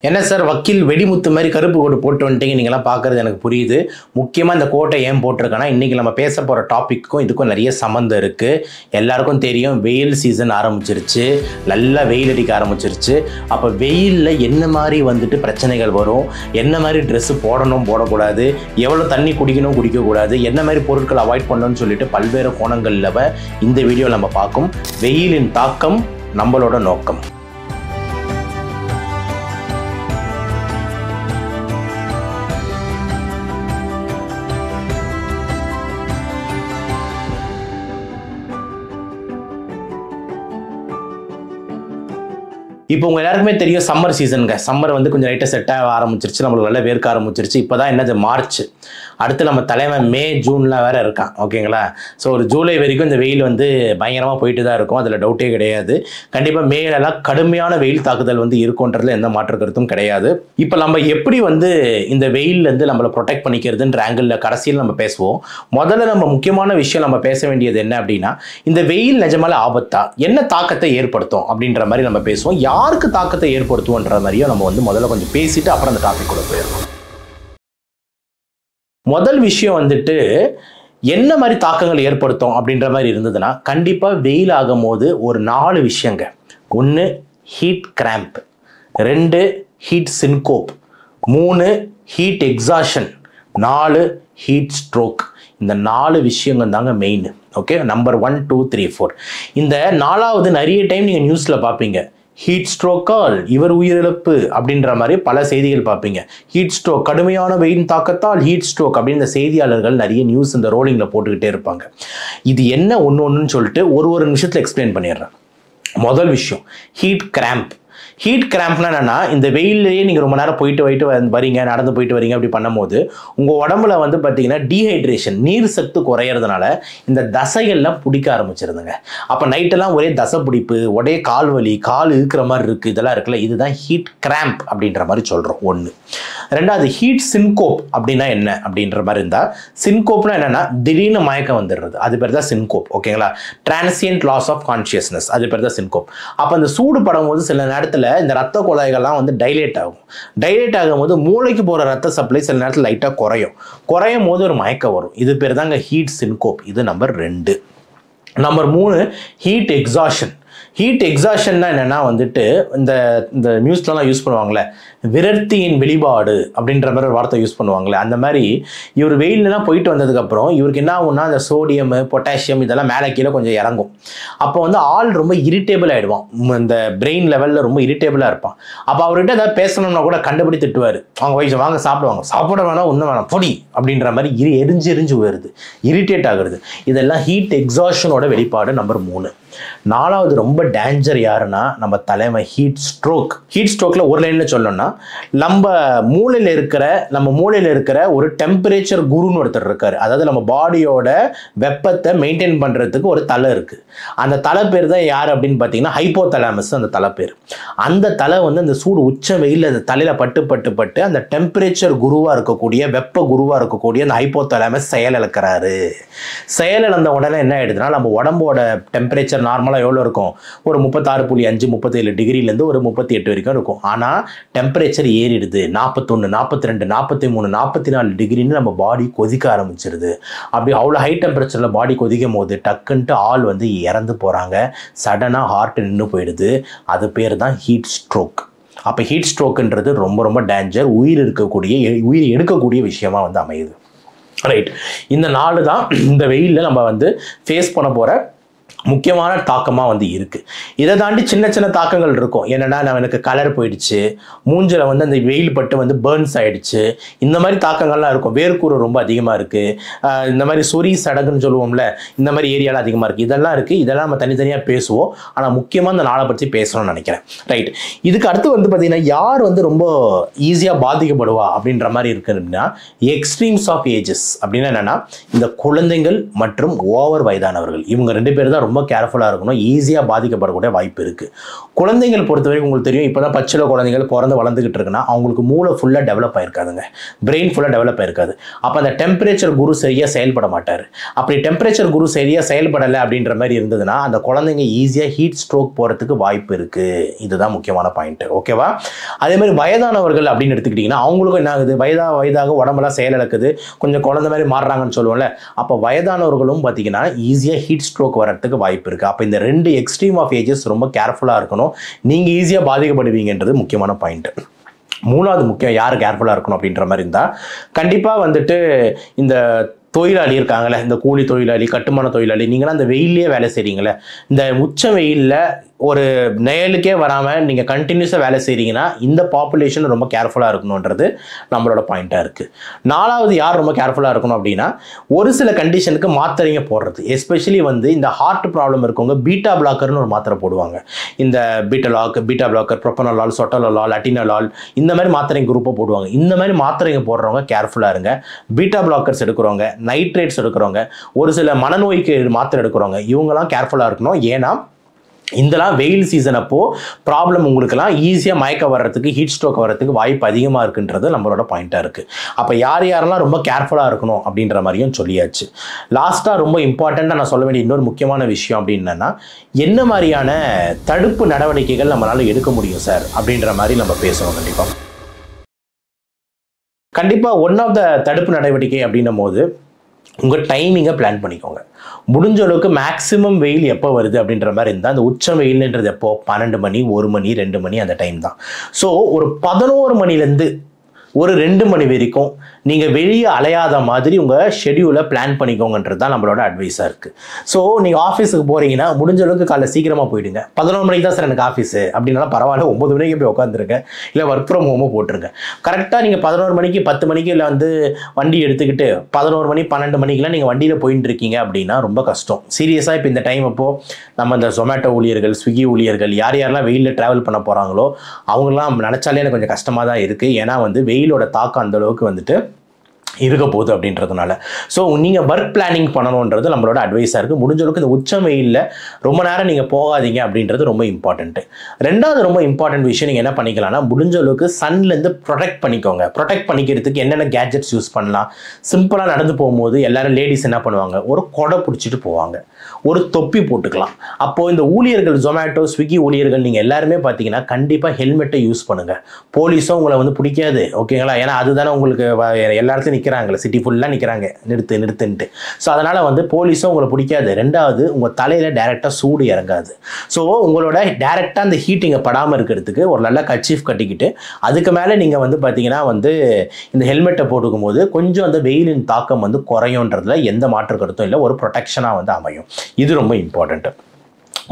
என்ன சார் வக்கீல் வெடிமுத்து மாதிரி கருப்பு கோட்டு போட்டு வந்துட்டீங்க நீங்களாம் பார்க்குறது எனக்கு புரியுது. முக்கியமாக இந்த கோட்டை ஏன் போட்டிருக்கேன்னா, இன்றைக்கி நம்ம பேச போகிற டாப்பிக்கும் இதுக்கும் நிறைய சம்மந்தம் இருக்குது. எல்லாருக்கும் தெரியும் வெயில் சீசன் ஆரம்பிச்சிருச்சு, நல்லா வெயில் அடிக்க ஆரம்பிச்சிருச்சு. அப்போ வெயிலில் என்ன மாதிரி வந்துட்டு பிரச்சனைகள் வரும், என்ன மாதிரி ட்ரெஸ்ஸு போடணும் போடக்கூடாது, எவ்வளோ தண்ணி குடிக்கணும் குடிக்கக்கூடாது, என்ன மாதிரி பொருட்கள் அவாய்ட் பண்ணணும்னு சொல்லிட்டு பல்வேறு கோணங்களில் இந்த வீடியோவில் நம்ம பார்க்கும். வெயிலின் தாக்கம் நம்மளோட நோக்கம். இப்போ உங்கள் எல்லாருக்குமே தெரியும் சம்மர் சீசனுங்க. சம்மர் வந்து கொஞ்சம் லைட்டாக செட் ஆக ஆரம்பிச்சிருச்சு, நம்மளுக்கு நல்லா வேர்க்க ஆரம்பிச்சிருச்சு. இப்போ தான் என்னது மார்ச், அடுத்து நம்ம தலைமை மே ஜூனில் வேறு இருக்கான். ஓகேங்களா? ஸோ ஒரு ஜூலை வரைக்கும் இந்த வெயில் வந்து பயங்கரமாக போயிட்டு தான் இருக்கும், அதில் டவுட்டே கிடையாது. கண்டிப்பாக மேலெல்லாம் கடுமையான வெயில் தாக்குதல் வந்து இருக்குன்றதுல எந்த மாற்று கருத்தும் கிடையாது. இப்போ நம்ம எப்படி வந்து இந்த வெயிலேருந்து நம்மளை ப்ரொடெக்ட் பண்ணிக்கிறதுன்ற ஆங்கிளில் கடைசியில் நம்ம பேசுவோம். முதல்ல நம்ம முக்கியமான விஷயம் நம்ம பேச வேண்டியது என்ன அப்படின்னா, இந்த வெயில் நிஜமால ஆபத்தா, என்ன தாக்கத்தை ஏற்படுத்தும் அப்படின்ற மாதிரி நம்ம பேசுவோம். யாருக்கு தாக்கத்தை ஏற்படுத்துவோன்ற மாதிரியும் நம்ம வந்து முதல்ல கொஞ்சம் பேசிட்டு அப்புறம் அந்த டாபிக் கூட போயிருக்கோம். முதல் விஷயம் வந்துட்டு என்ன மாதிரி தாக்கங்கள் ஏற்படுத்தும் அப்படின்ற மாதிரி இருந்ததுன்னா, கண்டிப்பாக வெயில் ஆகும் போது ஒரு 4 விஷயங்க. 1 heat cramp, 2 heat syncope, 3 heat exhaustion, 4 heat stroke. இந்த 4 விஷயங்கள் தாங்க மெயின். Okay, number 1 2 3 4. இந்த 4வது நிறைய டைம் நீங்கள் நியூஸில் பார்ப்பீங்க. ஹீட் ஸ்ட்ரோக்கால் இவர் உயிரிழப்பு அப்படின்ற மாதிரி பல செய்திகள் பார்ப்பீங்க. ஹீட் ஸ்ட்ரோக், கடுமையான வெயில் தாக்கத்தால் ஹீட் ஸ்ட்ரோக் அப்படின்னு இந்த செய்தியாளர்கள் நிறைய நியூஸ் இந்த ரோலிங்கில் போட்டுக்கிட்டே இருப்பாங்க. இது என்ன ஒன்றுன்னு சொல்லிட்டு ஒரு நிமிஷத்தில் எக்ஸ்பிளைன் பண்ணிடுறேன். முதல் விஷயம் ஹீட் கிராம்ப். ஹீட் கிராம்ப்னா என்னன்னா, இந்த வெயிலேயே நீங்கள் ரொம்ப நேரம் போயிட்டு வரீங்க, நடந்து போயிட்டு வரீங்க, அப்படி பண்ணும்போது உங்கள் உடம்புல வந்து பார்த்தீங்கன்னா டீஹைட்ரேஷன், நீர் சத்து குறையிறதுனால இந்த தசைகள்லாம் பிடிக்க ஆரம்பிச்சிருதுங்க. அப்போ நைட்டெல்லாம் ஒரே தசை பிடிப்பு, ஒரே கால் வலி, கால் இருக்கிற மாதிரி இருக்குது, இதெல்லாம் இருக்குல்ல, இதுதான் ஹீட் கிராம்ப் அப்படின்ற மாதிரி சொல்கிறோம். 1. 2வது ஹீட் சின்கோப் அப்படின்னா என்ன அப்படின்ற மாதிரி இருந்தால், சின்கோப்னா என்னென்னா திடீர்னு மயக்கம் வந்துடுறது, அது பேர் தான் சின்கோப். ஓகேங்களா? டிரான்சியன்ட் லாஸ் ஆஃப் கான்ஷியஸ்னஸ், அது பேர் தான் சின்கோப். அப்போ அந்த சூடு படும் போது சில நேரத்தில் இந்த ரத்த குழாய்கள்லாம் வந்து டைலேட் ஆகும். டைலேட் ஆகும்போது மூளைக்கு போகிற ரத்த சப்ளை சில நேரத்தில் லைட்டாக குறையும் போது ஒரு மயக்கம் வரும். இது பேர் தாங்க ஹீட் சின்கோப். இது number 2. Number 3 heat exhaustion. Heat எக்ஸாஷன்னா என்னென்னா வந்துட்டு இந்த நியூஸ்லலாம் யூஸ் பண்ணுவாங்களே, விரக்தியின் வெளிப்பாடு அப்படின்ற மாதிரி ஒரு வார்த்தை யூஸ் பண்ணுவாங்களே, அந்த மாதிரி இவர் வெயிலெலாம் போயிட்டு வந்ததுக்கப்புறம் இவருக்கு என்ன ஆகும்னா, அந்த சோடியம் பொட்டாசியம் இதெல்லாம் மேலே கீழே கொஞ்சம் இறங்கும். அப்போ வந்து ஆள் ரொம்ப இரிட்டேபிள் ஆகிடுவான், இந்த பிரெயின் லெவலில் ரொம்ப இரிட்டேபிளாக இருப்பான். அப்போ அவர்கிட்ட ஏதாவது பேசணும்னா கூட கண்டுபிடி திட்டுவார். அவங்க வயசு வாங்க சாப்பிடுவாங்க, சாப்பிட வேணாம் ஒன்றும் வேணாம் பொடி அப்படின்ற மாதிரி எரிஞ்சு வருது, இரிட்டேட் ஆகுறது. இதெல்லாம் ஹீட் எக்ஸாஷனோட வெளிப்பாடு. நம்பர் 3. 4வது ரொம்ப டேஞ்சர் யாருன்னா நம்ம தலைமை ஹீட் ஸ்ட்ரோக். ஹீட் ஸ்ட்ரோக்ல ஒரு லைன்ல சொல்லணும்னா, நம்ம மூளையில் இருக்கிற ஒரு டெம்பரேச்சர் குருன்னு ஒருத்தர் இருக்காரு. அதாவது நம்ம பாடியோட வெப்பத்தை மெயின்டைன் பண்றதுக்கு ஒரு தலை இருக்கு. அந்த தலை பேர் தான் யார் அப்படின்னு பார்த்தீங்கன்னா ஹைப்போதலாமஸ். அந்த தலை பேர், அந்த தலை வந்து அந்த சூடு உச்ச வெயில் அந்த தலையில பட்டு அந்த டெம்பரேச்சர் குருவா இருக்கக்கூடிய, வெப்ப குருவா இருக்கக்கூடிய அந்த ஹைப்போதலாமஸ் செயலிழக்கிறாரு. செயலிழந்த உடனே என்ன ஆயிடுதுன்னா, நம்ம உடம்போட டெம்பரேச்சர் நார்மலாக எவ்வளோ இருக்கும், ஒரு 36.5 37 டிகிரிலேருந்து ஒரு 38 வரைக்கும் இருக்கும். ஆனால் டெம்பரேச்சர் ஏறிடுது, 41 42 43 44 டிகிரின்னு நம்ம பாடி கொதிக்க ஆரம்பிச்சிருது. அப்படி அவ்வளோ ஹை டெம்பரேச்சரில் பாடி கொதிக்கும் போது டக்குன்ட்டு ஆள் வந்து இறந்து போகிறாங்க. சடனாக ஹார்ட் நின்று போயிடுது. அது பேர் தான் ஹீட் ஸ்ட்ரோக். அப்போ ஹீட் ஸ்ட்ரோக்குன்றது ரொம்ப ரொம்ப டேஞ்சர், உயிர் எடுக்கக்கூடிய விஷயமா வந்து அமையுது. ரைட், இந்த 4 தான் இந்த வெயிலில் நம்ம வந்து ஃபேஸ் பண்ண போகிற முக்கியமான தாக்கமாக வந்து இருக்குது. இதை தாண்டி சின்ன சின்ன தாக்கங்கள் இருக்கும். என்னென்னா, எனக்கு கலர் போயிடுச்சு, மூஞ்சில் வந்து அந்த வெயில் பட்டு வந்து பேர்ன்ஸ் ஆகிடுச்சு, இந்த மாதிரி தாக்கங்கள்லாம் இருக்கும். வேர்க்கூறு ரொம்ப அதிகமாக இருக்குது, இந்த மாதிரி சொறி சடங்குன்னு சொல்லுவோம்ல, இந்த மாதிரி ஏரியாவில் அதிகமாக இருக்குது. இதெல்லாம் இருக்குது. இதெல்லாம் நம்ம தனித்தனியாக பேசுவோம். ஆனால் முக்கியமாக இந்த 4 பற்றி பேசணும்னு நினைக்கிறேன். ரைட், இதுக்கு அடுத்து வந்து பார்த்திங்கன்னா, யார் வந்து ரொம்ப ஈஸியாக பாதிக்கப்படுவா அப்படின்ற மாதிரி இருக்குன்னா, எக்ஸ்ட்ரீம்ஸ் ஆஃப் ஏஜஸ் அப்படின்னா என்னென்னா, இந்த குழந்தைகள் மற்றும் ஓவர் வயதானவர்கள், இவங்க 2 பேர் அப்படின்றதுல ரொம்ப கேர்ஃபுல்லாக இருக்கணும். ஈஸியாக பாதிக்கப்படக்கூடிய வாய்ப்பு இருக்குது. குழந்தைகள் பொறுத்த வரைக்கும் உங்களுக்கு தெரியும், இப்போ தான் பச்சில குழந்தைகள் பிறந்து வளர்ந்துக்கிட்டு இருக்குன்னா அவங்களுக்கு மூளை ஃபுல்லாக டெவலப் ஆயிருக்காதுங்க, பிரெயின் ஃபுல்லாக டெவலப் ஆயிருக்காது. அப்போ அந்த டெம்பரேச்சர் குரு சரியாக செயல்பட மாட்டார். அப்படி டெம்பரேச்சர் குரு சரியாக செயல்படலை அப்படின்ற மாதிரி இருந்ததுன்னா அந்த குழந்தைங்க ஈஸியாக ஹீட் ஸ்ட்ரோக் போகிறதுக்கு வாய்ப்பு இருக்குது. இதுதான் முக்கியமான பாயிண்ட்டு. ஓகேவா? அதே மாதிரி வயதானவர்கள் அப்படின்னு எடுத்துக்கிட்டிங்கன்னா அவங்களுக்கும் என்ன ஆகுது, வயதாக உடம்பெல்லாம் செயலிழக்குது, கொஞ்சம் குழந்தை மாதிரி மாறுறாங்கன்னு சொல்லுவோம்ல. அப்போ வயதானவர்களும் பார்த்தீங்கன்னா ஈஸியாக ஹீட் ஸ்ட்ரோக் வரதுக்கு வாய்ப்பு இருக்குது. அப்போ இந்த 2 எக்ஸ்ட்ரீம் ஆஃப் ஏஜஸ் ரொம்ப கேர்ஃபுல்லாக இருக்கணும். நீங்கள் ஈஸியாக பாதிக்கப்படுவீங்கன்றது முக்கியமான பாயிண்ட். மூணாவது முக்கியம் யார் கேர்ஃபுல்லாக இருக்கணும் அப்படின்ற மாதிரி இருந்தால், கண்டிப்பாக வந்துட்டு இந்த தொழிலாளி இருக்காங்களே, இந்த கூலி தொழிலாளி, கட்டுமான தொழிலாளி, நீங்களாம் அந்த வெயிலே வேலை செய்கிறீங்களே, இந்த உச்ச வெயிலில் ஒரு நெயலுக்கே வராமல் நீங்கள் கண்டினியூஸாக வேலை செய்கிறீங்கன்னா இந்த பாப்புலேஷன் ரொம்ப கேர்ஃபுல்லாக இருக்கணுன்றது நம்மளோட பாயிண்ட்டாக இருக்குது. நாலாவது யார் ரொம்ப கேர்ஃபுல்லாக இருக்கணும் அப்படின்னா, ஒரு சில கண்டிஷனுக்கு மாத்திரைங்க போடுறது. எஸ்பெஷலி வந்து இந்த ஹார்ட் ப்ராப்ளம் இருக்கவங்க பீட்டா பிளாக்கர்னு ஒரு மாத்திரை போடுவாங்க. இந்த பீட்டா பிளாக்கர், ப்ரொபனலால், சொட்டலலால், அட்டினலால், இந்த மாதிரி மாத்திரைங்க குரூப்பை போடுவாங்க. இந்த மாதிரி மாத்திரைங்க போடுறவங்க கேர்ஃபுல்லாக இருங்க. பீட்டா பிளாக்கர்ஸ் எடுக்கிறவங்க, நைட்ரேட்ஸ் எடுக்கிறவங்க, ஒரு சில மனநோய்க்கு மாத்திரை எடுக்கிறவங்க, இவங்கெல்லாம் கேர்ஃபுல்லாக இருக்கணும். ஏன்னா இதெல்லாம் வெயில் சீசன் அப்போ ப்ராப்ளம் உங்களுக்கெல்லாம் ஈஸியாக மயக்க வர்றதுக்கு, ஹீட் ஸ்ட்ரோக் வர்றதுக்கு வாய்ப்பு அதிகமாக இருக்குன்றது நம்மளோட பாயிண்ட்டாக இருக்குது. அப்போ யாரெல்லாம் ரொம்ப கேர்ஃபுல்லாக இருக்கணும் அப்படின்ற மாதிரியும் சொல்லியாச்சு. லாஸ்ட்டாக ரொம்ப இம்பார்ட்டண்ட்டாக நான் சொல்ல வேண்டிய இன்னொரு முக்கியமான விஷயம் அப்படின்னா, என்ன மாதிரியான தடுப்பு நடவடிக்கைகள் நம்மளால் எடுக்க முடியும் சார் அப்படின்ற மாதிரி நம்ம பேசுவோம். கண்டிப்பாக ஒன் ஆஃப் த தடுப்பு நடவடிக்கை அப்படின்னும் போது உங்கள் டைமிங்கை பிளான் பண்ணிக்கோங்க. முடிஞ்ச அளவுக்கு மேக்ஸிமம் வெயில் எப்போ வருது அப்படின்ற மாதிரி இருந்தால், அந்த உச்ச வெயில்ன்றது எப்போ 12 மணி, 1 மணி, 2 மணி அந்த டைம் தான். ஸோ ஒரு 11 மணிலேருந்து ஒரு 2 மணி வரைக்கும் நீங்கள் வெளியே அலையாத மாதிரி உங்கள் ஷெடியூலை பிளான் பண்ணிக்கோங்கன்றது தான் நம்மளோட அட்வைஸாக இருக்குது. ஸோ நீங்கள் ஆஃபீஸுக்கு போகிறீங்கன்னா முடிஞ்ச அளவுக்கு காலைல சீக்கிரமாக போயிடுங்க. 11 மணிக்கு தான் சார் எனக்கு ஆஃபீஸு அப்படின்னாலும் பரவாயில்ல, 9 மணிக்கு போய் உட்காந்துருங்க, இல்லை ஒர்க் ஃப்ரம் ஹோமோ போட்டுருங்க. கரெக்டாக நீங்கள் 11 மணிக்கு 10 மணிக்கு இல்லை வந்து வண்டி எடுத்துக்கிட்டு 11 மணி 12 மணிக்கெலாம் நீங்கள் வண்டியில் போயிட்டு இருக்கீங்க அப்படின்னா ரொம்ப கஷ்டம். சீரியஸாக இப்போ இந்த டைம் அப்போது நம்ம இந்த ஜொமேட்டோ ஊழியர்கள், ஸ்விக்கி ஊழியர்கள், யாரெல்லாம் வெயிலில் ட்ராவல் பண்ண போகிறாங்களோ அவங்களாம் நினச்சாலே எனக்கு கொஞ்சம் கஷ்டமாக தான் இருக்குது. ஏன்னா வந்து வெயிலோட தாக்கம் அந்த அளவுக்கு வந்துட்டு இருக்க போகுது அப்படின்றதுனால. ஸோ நீங்கள் ஒர்க் பிளானிங் பண்ணணுன்றது நம்மளோட அட்வைஸாக இருக்குது. முடிஞ்ச அளவுக்கு இந்த உச்ச வெயிலில் ரொம்ப நேரம் நீங்கள் போகாதீங்க அப்படின்றது ரொம்ப இம்பார்ட்டன்ட்டு. ரெண்டாவது ரொம்ப இம்பார்ட்டன்ட் விஷயம் நீங்கள் என்ன பண்ணிக்கலாம்னா, முடிஞ்ச அளவுக்கு சன்லேருந்து ப்ரொடெக்ட் பண்ணிக்கோங்க. ப்ரொடெக்ட் பண்ணிக்கிறதுக்கு என்னென்ன கேட்ஜெட்ஸ் யூஸ் பண்ணலாம். சிம்பிளாக நடந்து போகும்போது எல்லாரும் லேடிஸ் என்ன பண்ணுவாங்க, ஒரு கொடை பிடிச்சிட்டு போவாங்க, ஒரு தொப்பி போட்டுக்கலாம். அப்போது இந்த ஊழியர்கள், ஜொமேட்டோ, ஸ்விக்கி ஊழியர்கள் நீங்கள் எல்லாருமே பார்த்தீங்கன்னா கண்டிப்பாக ஹெல்மெட்டை யூஸ் பண்ணுங்கள். போலீஸும் உங்களை வந்து பிடிக்காது, ஓகேங்களா? ஏன்னா அதுதானே உங்களுக்கு எல்லா இடத்துலையும் நிற்கிறாங்களே, சிட்டி ஃபுல்லாக நிற்கிறாங்க, நிறுத்துன்ட்டு. ஸோ அதனால் வந்து போலீஸும் உங்களை பிடிக்காது. ரெண்டாவது உங்கள் தலையில் டைரெக்டாக சூடு இறங்காது. ஸோ உங்களோட டைரெக்டாக அந்த ஹீட்டிங்கை படாமல் இருக்கிறதுக்கு ஒரு நல்ல கர்ச்சீஃப் கட்டிக்கிட்டு அதுக்கு மேலே நீங்கள் வந்து பார்த்தீங்கன்னா வந்து இந்த ஹெல்மெட்டை போட்டுக்கும் போது கொஞ்சம் அந்த வெயிலின் தாக்கம் வந்து குறையுன்றதுல எந்த மாற்று கருத்தும் இல்லை, ஒரு ப்ரொடெக்ஷனாக வந்து அமையும். இது ரொம்ப இம்பார்ட்டண்ட்டு.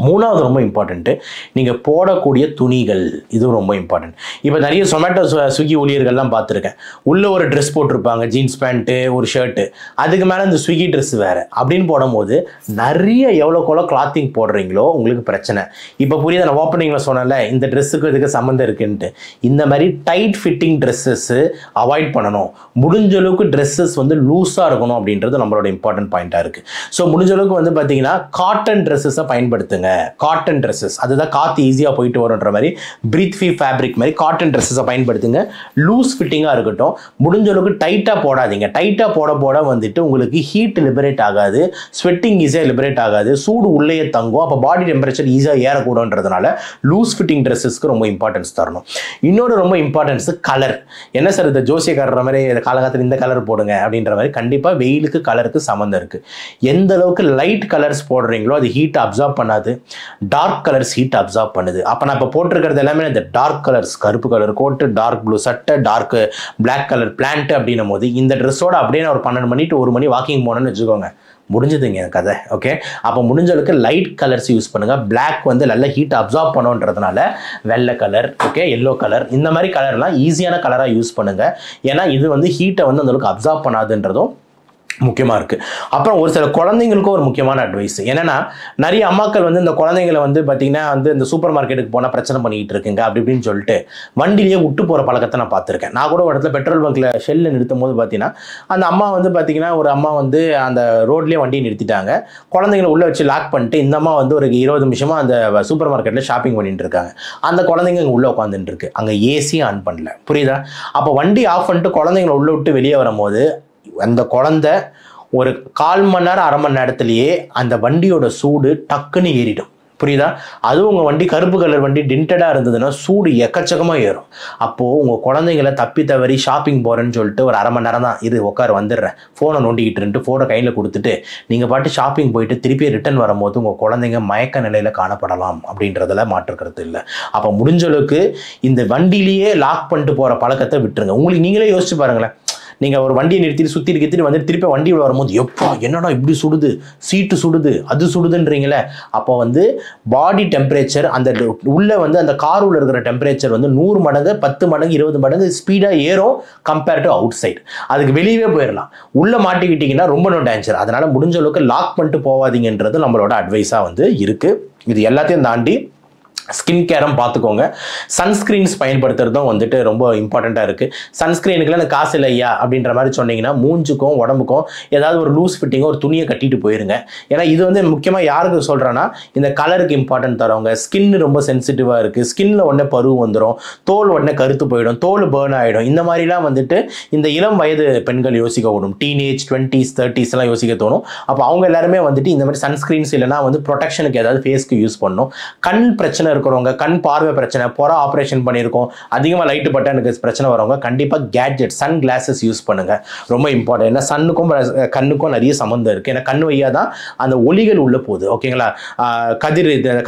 மூணாவது ரொம்ப இம்பார்ட்டண்ட்டு, நீங்கள் போடக்கூடிய துணிகள், இது ரொம்ப இம்பார்ட்டன்ட். இப்போ நிறைய சொமேட்டோ, ஸ்விக்கி ஊழியர்கள்லாம் பார்த்துருக்கேன், உள்ளே ஒரு ட்ரெஸ் போட்டிருப்பாங்க, ஜீன்ஸ் பேண்ட்டு, ஒரு ஷர்ட்டு, அதுக்கு மேலே இந்த ஸ்விக்கி ட்ரெஸ் வேறு அப்படின்னு போடும்போது நிறைய எவ்வளோக்கெவ்வளோ கிளாத்திங் போடுறீங்களோ உங்களுக்கு பிரச்சனை. இப்போ புரியுது, நான் ஓப்பனிங்கில் சொன்னேன்ல இந்த ட்ரெஸ்ஸுக்கு இதுக்கு சம்மந்தம் இருக்குன்ட்டு. இந்த மாதிரி டைட் ஃபிட்டிங் ட்ரெஸ்ஸஸ்ஸு அவாய்ட் பண்ணணும். முடிஞ்ச அளவுக்கு ட்ரெஸ்ஸஸ் வந்து லூஸாக இருக்கணும் அப்படின்றது நம்மளோட இம்பார்ட்டன்ட் பாயிண்ட்டாக இருக்குது. ஸோ முடிஞ்ச அளவுக்கு வந்து பார்த்தீங்கன்னா காட்டன் ட்ரெஸ்ஸஸை பயன்படுத்துங்க. காட்டன் ட்ரெஸ்ஸஸ், அதுதான் காற்று ஈஸியாக போயிட்டு வரும்ன்ற மாதிரி பிரீத் ஃப்ரீ ஃபேப்ரிக் மாதிரி காட்டன் ட்ரெஸ்ஸஸை பயன்படுத்துங்க. லூஸ் ஃபிட்டிங்காக இருக்கட்டும். முடிஞ்ச அளவுக்கு டைட்டாக போடாதீங்க. டைட்டாக போட வந்துட்டு உங்களுக்கு ஹீட் லிபரேட் ஆகாது, ஸ்வெட்டிங் ஈஸியாக லிபரேட் ஆகாது, சூடு உள்ளே தங்கும். அப்போ பாடி டெம்பரேச்சர் ஈஸியாக ஏறக்கூடாதுன்றதுனால லூஸ் ஃபிட்டிங் ட்ரெஸ்ஸஸ்க்கு ரொம்ப இம்பார்ட்டன்ஸ் தரணும். இன்னொரு ரொம்ப இம்பார்ட்டன்ஸ் கலர். என்ன சார் இந்த ஜோசியக்காரர் மாதிரி காலகாலத்தில் இந்த கலர் போடுங்க அப்படின்ற மாதிரி, கண்டிப்பாக வெயிலுக்கு கலருக்கு சம்மந்தம் இருக்குது. எந்த அளவுக்கு லைட் கலர்ஸ் போடுறீங்களோ அது ஹீட் அப்சார்ப் பண்ணாது, டார்க் கலர்ஸ் ஹீட் அப்சார்ப் பண்ணுது. அப்போ நான் இப்போ போட்டிருக்கிறது எல்லாமே இந்த டார்க் கலர்ஸ், கருப்பு கலர் கோட்டு, டார்க் ப்ளூ சட்டை, டார்க் பிளாக் கலர் பிளான்ட் அப்படின்னும் போது இந்த ட்ரெஸ்ஸோட அப்படியே நான் ஒரு 12 மணி to 1 மணி வாக்கிங் போனேன்னு வச்சுக்கோங்க, முடிஞ்சதுங்க என் கதை. ஓகே, அப்போ முடிஞ்ச அளவுக்கு லைட் கலர்ஸ் யூஸ் பண்ணுங்கள். பிளாக் வந்து நல்ல ஹீட் அப்சார்ப் பண்ணுன்றதுனால வெள்ளை கலர், ஓகே, எல்லோ கலர், இந்த மாதிரி கலர்லாம் ஈஸியான கலராக யூஸ் பண்ணுங்கள். ஏன்னா இது வந்து ஹீட்டை வந்து அந்தளவுக்கு அப்சார்ப் பண்ணாதுன்றதும் முக்கியமாக இருக்குது. அப்புறம் ஒரு சில குழந்தைங்களுக்கும் ஒரு முக்கியமான அட்வைஸ் என்னென்னா, நிறைய அம்மாக்கள் வந்து இந்த குழந்தைங்களை வந்து பார்த்திங்கன்னா வந்து இந்த சூப்பர் மார்க்கெட்டுக்கு போனால் பிரச்சனை பண்ணிக்கிட்டு இருக்குங்க அப்படி இப்படின்னு சொல்லிட்டு வண்டியிலேயே விட்டு போகிற பழக்கத்தை நான் பார்த்துருக்கேன். நான் கூட ஒரு இடத்துல பெட்ரோல் பங்க்கில் ஷெல்லில் நிறுத்தும் போது பார்த்தீங்கன்னா அந்த அம்மா வந்து பார்த்திங்கன்னா ஒரு அம்மா வந்து அந்த ரோட்லேயே வண்டியை நிறுத்திட்டாங்க. குழந்தைங்களை உள்ளே வச்சு லாக் பண்ணிட்டு இந்த அம்மா வந்து ஒரு 20 நிமிஷமாக அந்த சூப்பர் மார்க்கெட்டில் ஷாப்பிங் பண்ணிட்டு இருக்காங்க. அந்த குழந்தைங்க இங்கே உள்ளே உட்காந்துட்டு இருக்கு. அங்கே ஏசி ஆன் பண்ணல. புரியுதா? அப்போ வண்டி ஆஃப் பண்ணிட்டு குழந்தைங்களை உள்ளே விட்டு வெளியே வரும்போது அந்த குழந்தை ஒரு 1/4 மணி நேரம் 1/2 மணி நேரத்திலேயே அந்த வண்டியோட சூடு டக்குன்னு ஏறிடும். புரியுதா? அதுவும் உங்கள் வண்டி கருப்பு கலர் வண்டி டிண்டடாக இருந்ததுன்னா சூடு எக்கச்சக்கமாக ஏறும். அப்போது உங்கள் குழந்தைங்களை தப்பி தவறி ஷாப்பிங் போகிறேன்னு சொல்லிட்டு ஒரு 1/2 மணி நேரம் தான் இது உட்கார வந்துடுறேன், ஃபோனை நோண்டிக்கிட்டு ஃபோனை கையில் கொடுத்துட்டு நீங்கள் பாட்டு ஷாப்பிங் போயிட்டு திருப்பி ரிட்டர்ன் வரும்போது உங்கள் குழந்தைங்க மயக்க நிலையில் காணப்படலாம் அப்படின்றதில் மாற்றுக்கிறது இல்லை. அப்போ முடிஞ்ச அளவுக்கு இந்த வண்டியிலேயே லாக் பண்ணிட்டு போகிற பழக்கத்தை விட்டுருங்க. உங்களுக்கு நீங்களே யோசிச்சு பாருங்களேன். நீங்கள் ஒரு வண்டியை நிறுத்திட்டு சுற்றிட்டு வந்துட்டு திருப்பி வண்டியில் வரும்போது எப்பா என்னடா இப்படி சுடுது, சீட்டு சுடுது, அது சுடுதுன்றீங்களே. அப்போ வந்து பாடி டெம்பரேச்சர் அந்த உள்ளே வந்து அந்த கார் உள்ள இருக்கிற டெம்பரேச்சர் வந்து 100 மடங்கு 10 மடங்கு 20 மடங்கு ஸ்பீடாக ஏறும் கம்பேர் டு அவுட் சைடு. அதுக்கு வெளியவே போயிடலாம். உள்ளே மாட்டிக்கிட்டிங்கன்னா ரொம்ப டேஞ்சர். அதனால் முடிஞ்ச அளவுக்கு லாக் பண்ணிட்டு போகாதீங்கன்றது நம்மளோட அட்வைஸாக வந்து இருக்குது. இது எல்லாத்தையும் தாண்டி ஸ்கின் கேரும் பார்த்துக்கோங்க. சன்ஸ்க்ரீன்ஸ் பயன்படுத்துறதும் வந்துட்டு ரொம்ப இம்பார்ட்டண்ட்டாக இருக்குது. சன்ஸ்க்ரீனுக்குலாம் எனக்கு காசு இல்லையா அப்படின்ற மாதிரி சொன்னீங்கன்னா மூஞ்சுக்கும் உடம்புக்கும் ஏதாவது ஒரு லூஸ் ஃபிட்டிங்கோ ஒரு துணியை கட்டிட்டு போயிருங்க. ஏன்னா இது வந்து முக்கியமாக யாருக்கு சொல்கிறேன்னா இந்த கலருக்கு இம்பார்ட்டன்ட் தரவங்க. ஸ்கின் ரொம்ப சென்சிட்டிவாக இருக்குது. ஸ்கின்னில் உடனே பருவம் வந்துடும், தோல் உடனே கருத்து போயிடும், தோல் பேர்ன் ஆகிடும். இந்த மாதிரிலாம் வந்துட்டு இந்த இளம் வயது பெண்கள் யோசிக்க தோணும். டீனேஜ் 20s 30s யோசிக்க தோணும். அப்போ அவங்க எல்லாருமே வந்துட்டு இந்த மாதிரி சன்ஸ்க்ரீன்ஸ் இல்லைனா வந்து ப்ரொடெக்ஷனுக்கு ஏதாவது ஃபேஸ்க்கு யூஸ் பண்ணணும். கண் பிரச்சனை இருக்கிறவங்க, கண் பார்வை பிரச்சனை, புற ஆப்ரேஷன் பண்ணியிருக்கோம், அதிகமாக லைட்டு பட்டா எனக்கு பிரச்சனை வரவங்க கண்டிப்பாக கேட்ஜெட் சன் கிளாஸஸ் யூஸ் பண்ணுங்க. ரொம்ப இம்பார்ட்டன்ட். ஏன்னா சன்னுக்கும் கண்ணுக்கும் நிறைய சம்மந்தம் இருக்குது. ஏன்னா கண் வழியாக தான் அந்த ஒளிகள் உள்ள போகுது. ஓகேங்களா?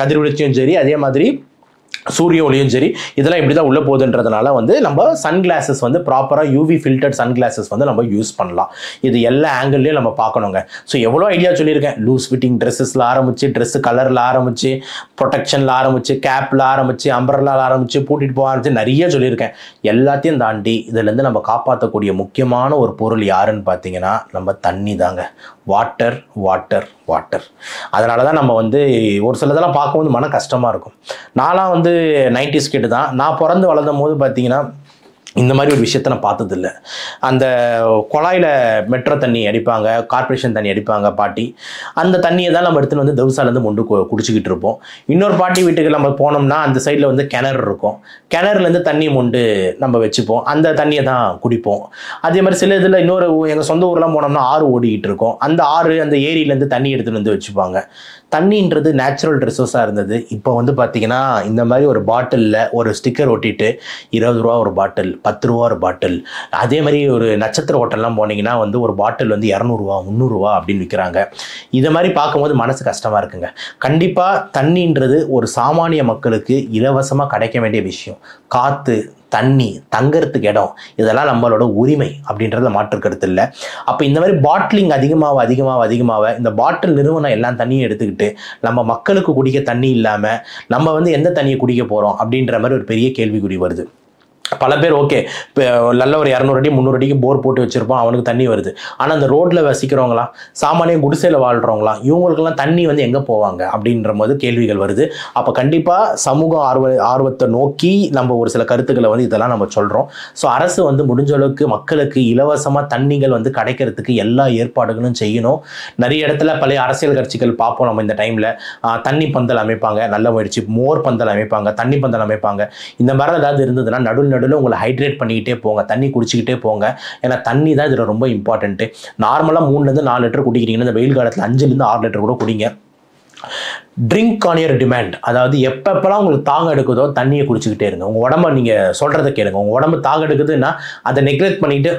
கதிர்வீழ்ச்சியும் சரி, அதே மாதிரி சூரிய ஒளியும் சரி, இதெல்லாம் இப்படி தான் உள்ளே போகுதுன்றதுனால வந்து நம்ம சன்கிளாஸஸ் வந்து ப்ராப்பராக யூவி ஃபில்டர்ட் சன்கிளாஸஸ் வந்து நம்ம யூஸ் பண்ணலாம். இது எல்லா ஆங்கிள்லையும் நம்ம பார்க்கணுங்க. ஸோ எவ்வளோ ஐடியா சொல்லியிருக்கேன். லூஸ் ஃபிட்டிங் ட்ரெஸ்ஸஸில் ஆரம்பித்து, ட்ரெஸ்ஸு கலரில் ஆரம்பித்து, ப்ரொடெக்ஷனில் ஆரம்பித்து, கேப்பில் ஆரம்பித்து, அம்பர்லாவில் ஆரம்பித்து, பூட்டிகிட்டு போக ஆரம்பித்து நிறைய சொல்லியிருக்கேன். எல்லாத்தையும் தாண்டி இதுலேருந்து நம்ம காப்பாற்றக்கூடிய முக்கியமான ஒரு பொருள் யாருன்னு பார்த்தீங்கன்னா நம்ம தண்ணி தாங்க. Water water water. அதனால தான் நம்ம வந்து ஒரு சிலதெல்லாம் பார்க்கும்போது மன கஷ்டமாக இருக்கும். நான்லாம் வந்து 90s கிட்ட தான். நான் பிறந்து வளர்ந்தும் போது பார்த்தீங்கன்னா இந்த மாதிரி ஒரு விஷயத்தை நான் பார்த்ததில்லை. அந்த குழாயில் மெட்ரோ தண்ணி அடிப்பாங்க, கார்பரேஷன் தண்ணி அடிப்பாங்க பாட்டி. அந்த தண்ணியை தான் நம்ம எடுத்துகிட்டு வந்து தவுசாலேருந்து மொண்டு குடிச்சிக்கிட்டு இருப்போம். இன்னொரு பாட்டி வீட்டுக்கு நம்ம போனோம்னா அந்த சைடில் வந்து கிணறு இருக்கும். கிணறுலேருந்து தண்ணி மொண்டு நம்ம வச்சுப்போம். அந்த தண்ணியை தான் குடிப்போம். அதே மாதிரி சில இதில் இன்னொரு எங்கள் சொந்த ஊர்லாம் போனோம்னா ஆறு ஓடிக்கிட்டு இருக்கும். அந்த ஆறு அந்த ஏரியிலேருந்து தண்ணி எடுத்துகிட்டு வந்து வச்சுப்பாங்க. தண்ணின்றது நேச்சுரல் ரிசோர்ஸாக இருந்தது. இப்போ வந்து பார்த்திங்கன்னா இந்த மாதிரி ஒரு பாட்டிலில் ஒரு ஸ்டிக்கர் ஒட்டிட்டு 20 ரூபா ஒரு பாட்டில், 10 ரூபா ஒரு பாட்டில். அதே மாதிரி ஒரு நட்சத்திர ஹோட்டல்லாம் போனீங்கன்னா வந்து ஒரு பாட்டில் வந்து 200 ரூபா 300 ரூபா அப்படின்னு விற்கிறாங்க. இதை மாதிரி பார்க்கும்போது மனசு கஷ்டமாக இருக்குங்க. கண்டிப்பாக தண்ணின்றது ஒரு சாமானிய மக்களுக்கு இலவசமாக கிடைக்க வேண்டிய விஷயம். காற்று, தண்ணி, தங்கறதுக்கு இடம், இதெல்லாம் நம்மளோட உரிமை அப்படின்றத மாற்றுக்கிறது இல்லை. அப்போ இந்த மாதிரி பாட்டிலிங் அதிகமாக இந்த பாட்டில் நிறுவனம் எல்லாம் தண்ணியை எடுத்துக்கிட்டு நம்ம மக்களுக்கு குடிக்க தண்ணி இல்லாமல் நம்ம வந்து எந்த தண்ணியை குடிக்க போகிறோம் அப்படின்ற மாதிரி ஒரு பெரிய கேள்விக்குறி வருது. பல பேர் ஓகே இப்போ நல்ல ஒரு 200 அடி 300 அடிக்கு போர் போட்டு வச்சுருப்போம், அவனுக்கு தண்ணி வருது. ஆனால் அந்த ரோட்டில் வசிக்கிறவங்களாம், சாமானிய குடிசையில் வாழ்கிறவங்களாம், இவங்களுக்கெல்லாம் தண்ணி வந்து எங்கே போவாங்க அப்படின்ற போது கேள்விகள் வருது. அப்போ கண்டிப்பாக சமூக ஆர்வத்தை நோக்கி நம்ம ஒரு சில கருத்துக்களை வந்து இதெல்லாம் நம்ம சொல்கிறோம். ஸோ அரசு வந்து முடிஞ்ச அளவுக்கு மக்களுக்கு இலவசமாக தண்ணிகள் வந்து கிடைக்கிறதுக்கு எல்லா ஏற்பாடுகளும் செய்யணும். நிறைய இடத்துல பழைய அரசியல் கட்சிகள் பார்ப்போம் நம்ம இந்த டைமில் தண்ணி பந்தல் அமைப்பாங்க, நல்ல முயற்சி. மோர் பந்தல் அமைப்பாங்க, தண்ணி பந்தல் அமைப்பாங்க. இந்த மாதிரி ஏதாவது இருந்ததுன்னா நடுவில் உங்களை ஹைட்ரேட் பண்ணிக்கிட்டே போங்க, தண்ணி குடிச்சிக்கிட்டே போங்க. ஏன்னா தண்ணி தான் இதில் ரொம்ப இம்பார்ட்டன்ட்டு. நார்மலாக 3-4 லிட்டர் குடிக்கிறீங்கன்னா இந்த வெயில் காலத்தில் 5-6 லிட்டர் கூட குடிங்க. Drink on your demand. அதாவது எப்பப்பெல்லாம் உங்களுக்கு தாகம் எடுக்குதோ தண்ணியை குடிச்சிக்கிட்டே இருங்க. உங்கள் உடம்ப நீங்கள் சொல்கிறத கேளுங்க. உங்கள் உடம்பு தாகம் எடுக்குதுன்னா அதை நெக்லெக்ட் பண்ணிவிட்டு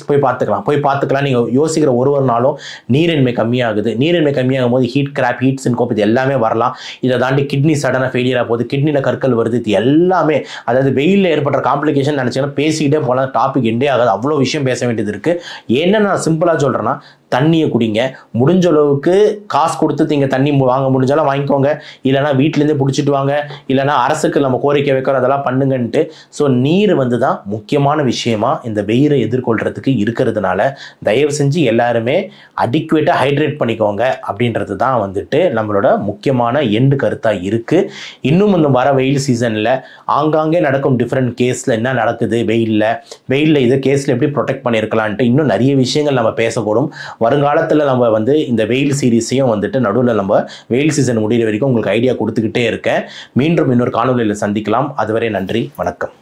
போய் பார்த்துக்கலாம் நீங்கள் யோசிக்கிற ஒரு நாளும் நீரின்மை கம்மியாகுது. நீரின்மை கம்மியாகும் போது ஹீட் கிராப், ஹீட் சின்கோப் இது எல்லாமே வரலாம். இதை தாண்டி கிட்னி சடனாக ஃபெயிலியராக போகுது, கிட்னியில் கற்கள் வருது. இது எல்லாமே அதாவது வெயிலில் ஏற்படுற காம்ப்ளிகேஷன் நினச்சிங்கன்னா பேசிக்கிட்டே போகலாம், டாபிக் எண்டே ஆகாது. அவ்வளோ விஷயம் பேச வேண்டியது இருக்குது. என்ன நான் சிம்பிளாக சொல்கிறேன்னா தண்ணியை குடிங்க. முடிஞ்ச அளவுக்கு காசு கொடுத்து நீங்கள் தண்ணி வாங்க முடிஞ்சாலும் வாங்கி வாங்கிக்கோங்க, இல்லைனா வீட்டிலேருந்து பிடிச்சிட்டு வாங்க, இல்லைனா அரசுக்கு நம்ம கோரிக்கை வைக்கிறோம் அதெல்லாம் பண்ணுங்கன்ட்டு. ஸோ நீர் வந்து தான் முக்கியமான விஷயமா இந்த வெயிலை எதிர்கொள்கிறதுக்கு இருக்கிறதுனால தயவு செஞ்சு எல்லாருமே அடிக்குவேட்டாக ஹைட்ரேட் பண்ணிக்கோங்க அப்படின்றது தான் வந்துட்டு நம்மளோட முக்கியமான எண்டு கருத்தாக இருக்குது. இன்னும் இந்த வர வெயில் சீசனில் ஆங்காங்கே நடக்கும் டிஃப்ரெண்ட் கேஸில் என்ன நடக்குது, வெயிலில் இது கேஸில் எப்படி ப்ரொடெக்ட் பண்ணியிருக்கலான்ட்டு இன்னும் நிறைய விஷயங்கள் நம்ம பேசக்கூடும். வருங்காலத்தில் நம்ம வந்து இந்த வெயில் சீரீஸையும் வந்துட்டு நடுவில் நம்ம வெயில் சீசன் முடிகிற வரைக்கும் உங்களுக்கு ஐடியா கொடுத்துக்கிட்டே இருக்கேன். மீண்டும் இன்னொரு காணொலியில் சந்திக்கலாம். அதுவரை நன்றி, வணக்கம்.